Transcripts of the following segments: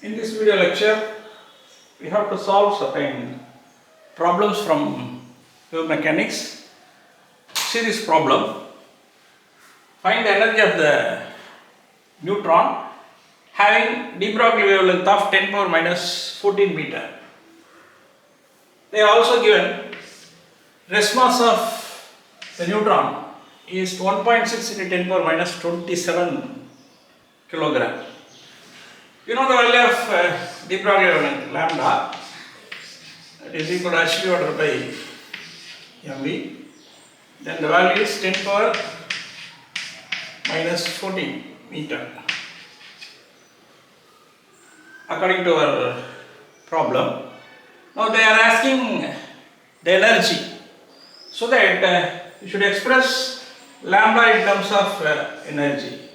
In this video lecture, we have to solve certain problems from wave mechanics. See this problem. Find the energy of the neutron having de Broglie wavelength of 10 power minus 14 meter. They are also given rest mass of the neutron is 1.6 into 10 power minus 27 kilogram. You know the value of de Broglie wavelength lambda, that is equal to h divided by mv. Then the value is 10 power minus 14 meter. According to our problem, now they are asking the energy, so that you should express lambda in terms of energy.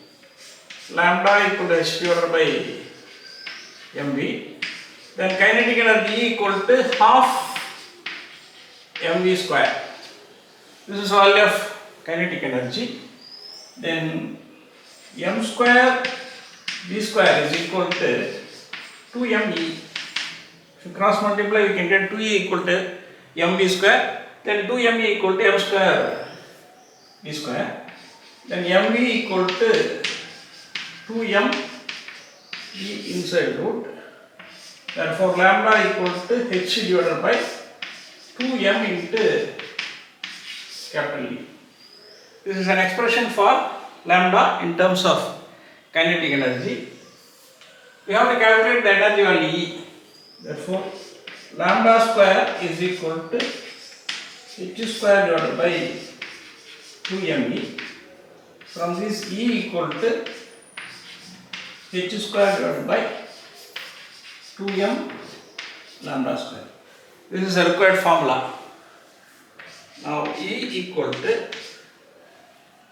Lambda equal to h divided by mv. Then kinetic energy equal to half mv square. This is value of kinetic energy. Then m square v square is equal to 2me. If you cross multiply, we can get 2e equal to mv square. Then 2me equal to m square v square. Then mv equal to 2m e inside root. Therefore, lambda equal to h divided by 2m into capital E. This is an expression for lambda in terms of kinetic energy. We have to calculate the energy on E. Therefore, lambda square is equal to h square divided by 2me. From this, E equal to h square divided by 2m lambda square. This is a required formula. Now E equal to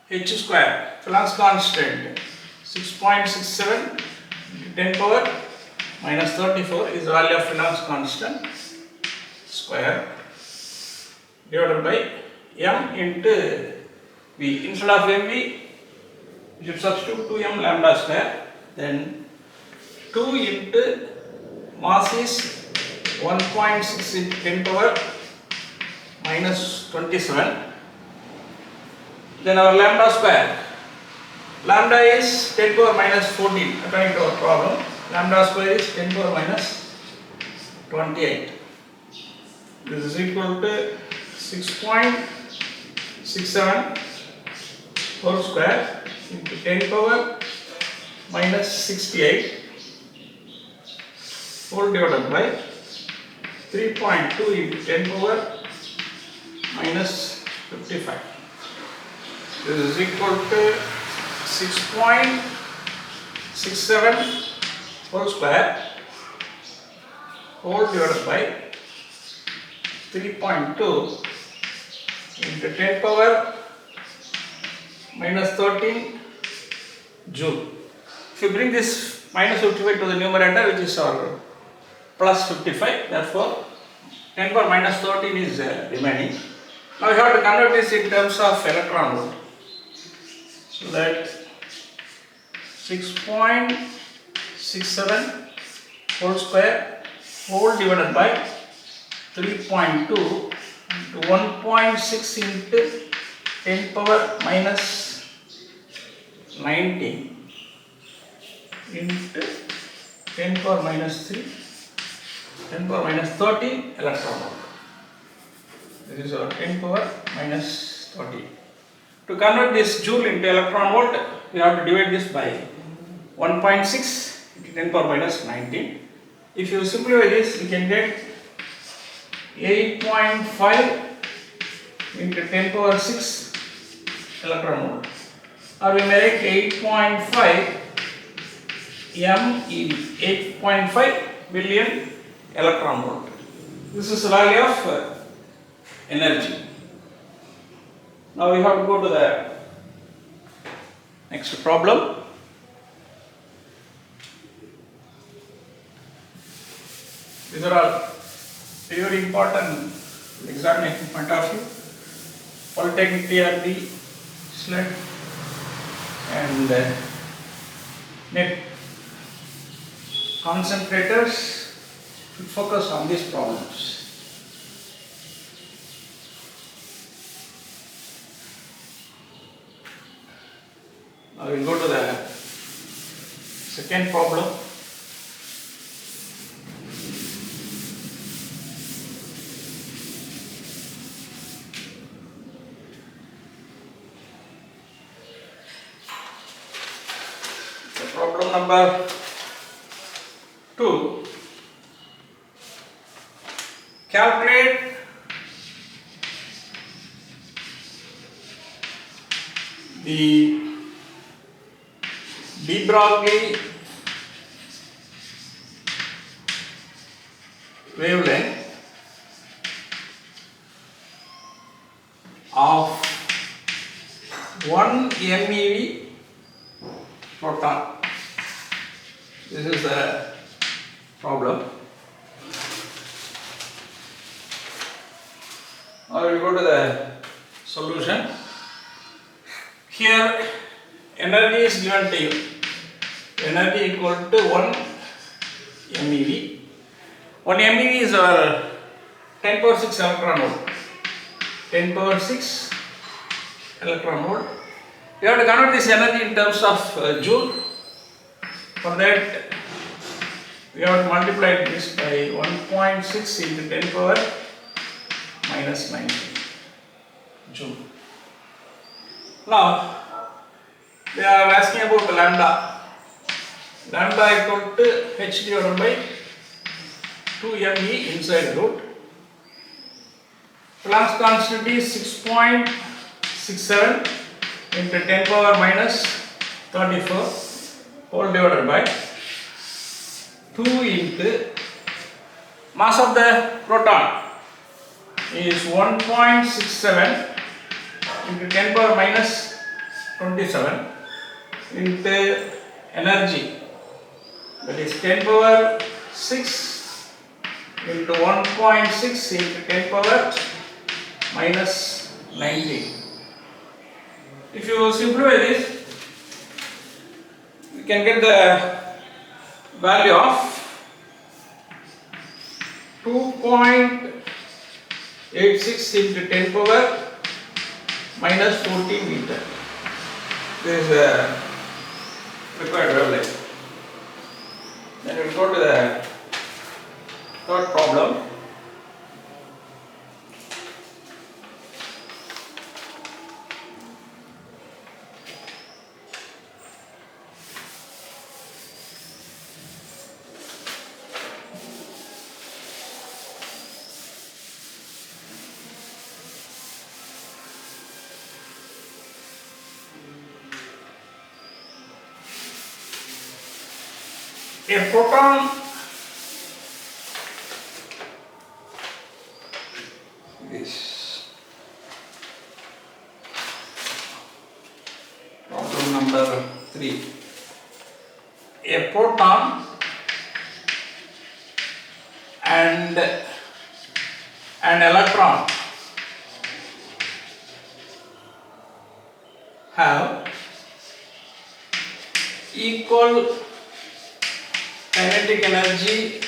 h square, Planck's constant 6.67 10 power minus 34 is the value of Planck's constant square divided by m into v. Instead of mv, you should substitute 2m lambda square. Then 2 into mass is 1.6 into 10 power minus 27. Then our lambda square. Lambda is 10 power minus 14 according to our problem. Lambda square is 10 power minus 28. This is equal to 6.67 whole square into 10 power minus 68 whole divided by 3.2 into 10 power minus 55. This is equal to 6.67 whole square whole divided by 3.2 into 10 power minus 13 joule. If you bring this minus 55 to the numerator, which is our plus 55, therefore 10 power minus 13 is remaining. Now we have to convert this in terms of electron volt. So that 6.67 whole square whole divided by 3.2 into 1.6 into 10 power minus 19 into 10 power minus 3, 10 power minus 13 electron volt. This is our 10 power minus 13. To convert this joule into electron volt, we have to divide this by 1.6 into 10 power minus 19. If you simplify this, we can get 8.5 into 10 power 6 electron volt. Or we may write 8.5 MeV, 8.5 billion electron volt. This is the value of energy. Now we have to go to the next problem. These are all very important examination point of view. Polytechnic TRB, SLED and NET concentrators should focus on these problems. Now we go to the second problem. Problem number 2. Calculate the de Broglie wavelength of 1 MeV proton. This is the problem. Now we go to the solution. Here energy is given to you. Energy equal to 1 MeV. 1 MeV is our 10 power 6 electron volt. 10 power 6 electron volt. We have to convert this energy in terms of joule. For that, we have to multiply this by 1.6 into 10 power minus 90 joule. Now, they are asking about lambda. Lambda equal to h divided by 2me inside root. Planck's constant is 6.67 into 10 power minus 34 whole divided by 2 into mass of the proton is 1.67 into 10 power minus 27 into energy, that is 10 power 6 into 1.6 into 10 power minus 90. If you simplify this, you can get the value of 2.86 into 10 power minus 14 meter. This is the required wavelength. Then we will go to the third problem. A proton is problem number 3. A proton and an electron have equal kinetic energy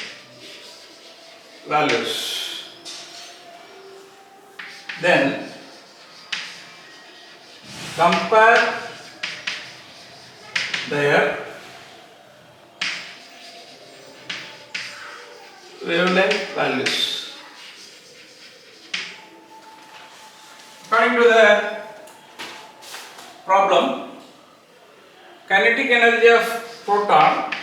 values. Then compare their wavelength values. According to the problem, kinetic energy of proton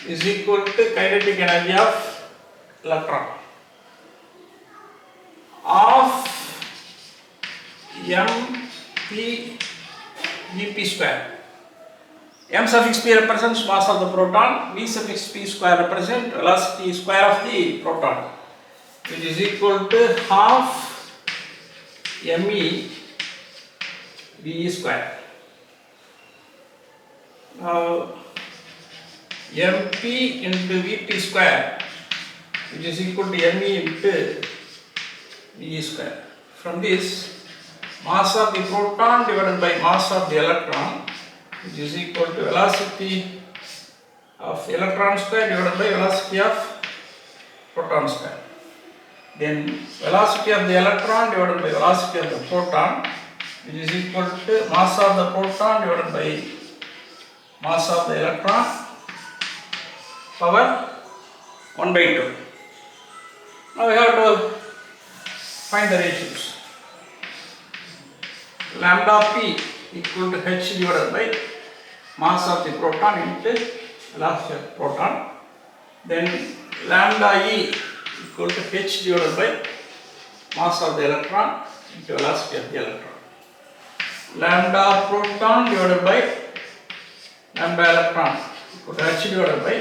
is equal to kinetic energy of electron of mp vp square. M suffix p represents mass of the proton, v suffix p square represents velocity square of the proton, which is equal to half me ve square. Now mp into vp square, which is equal to me into ve square. From this, mass of the proton divided by mass of the electron, which is equal to velocity of electron square divided by velocity of proton square. Then velocity of the electron divided by velocity of the proton, which is equal to mass of the proton divided by mass of the electron power 1 by 2. Now we have to find the ratios. Lambda p equal to h divided by mass of the proton into velocity of the proton. Then lambda e equal to h divided by mass of the electron into velocity of the electron. Lambda proton divided by lambda electron equal to h divided by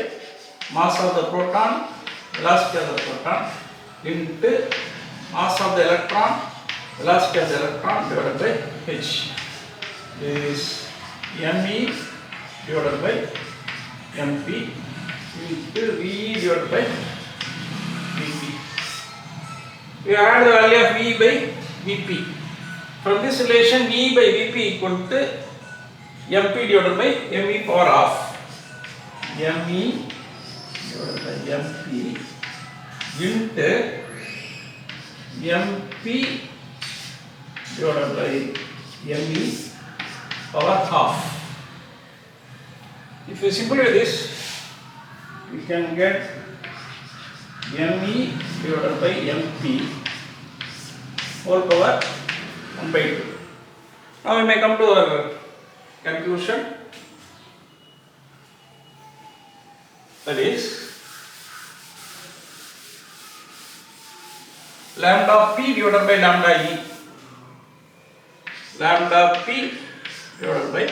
mass of the proton, velocity of the proton into mass of the electron, velocity of the electron divided by h. This is me divided by mp into v divided by vp. We add the value of v by vp. From this relation, v by vp equal to mp divided by me power half. Me divided by mp into mp divided by me power half. If you simplify this, we can get me divided by mp whole power 1 by 2. Now we may come to our conclusion. That is lambda p divided by lambda e. Lambda p divided by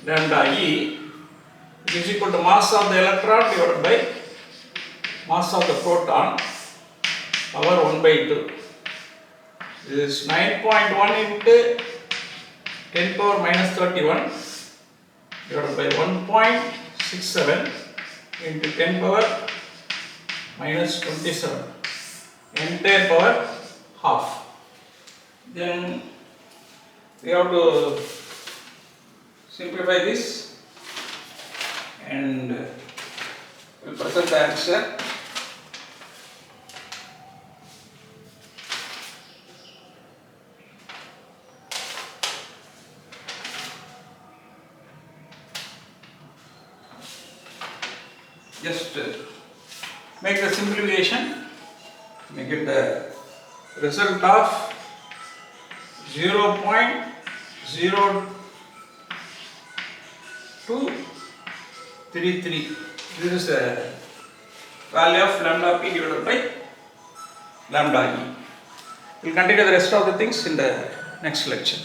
lambda e is equal to mass of the electron divided by mass of the proton power 1 by 2. This is 9.1 into 10 power minus 31 divided by 1.67 into 10 power minus 27, entire power half. Then we have to simplify this and we'll present the answer. Just make the simplification, make it the result of 0.0233. This is the value of lambda p divided by lambda e. We will continue the rest of the things in the next lecture.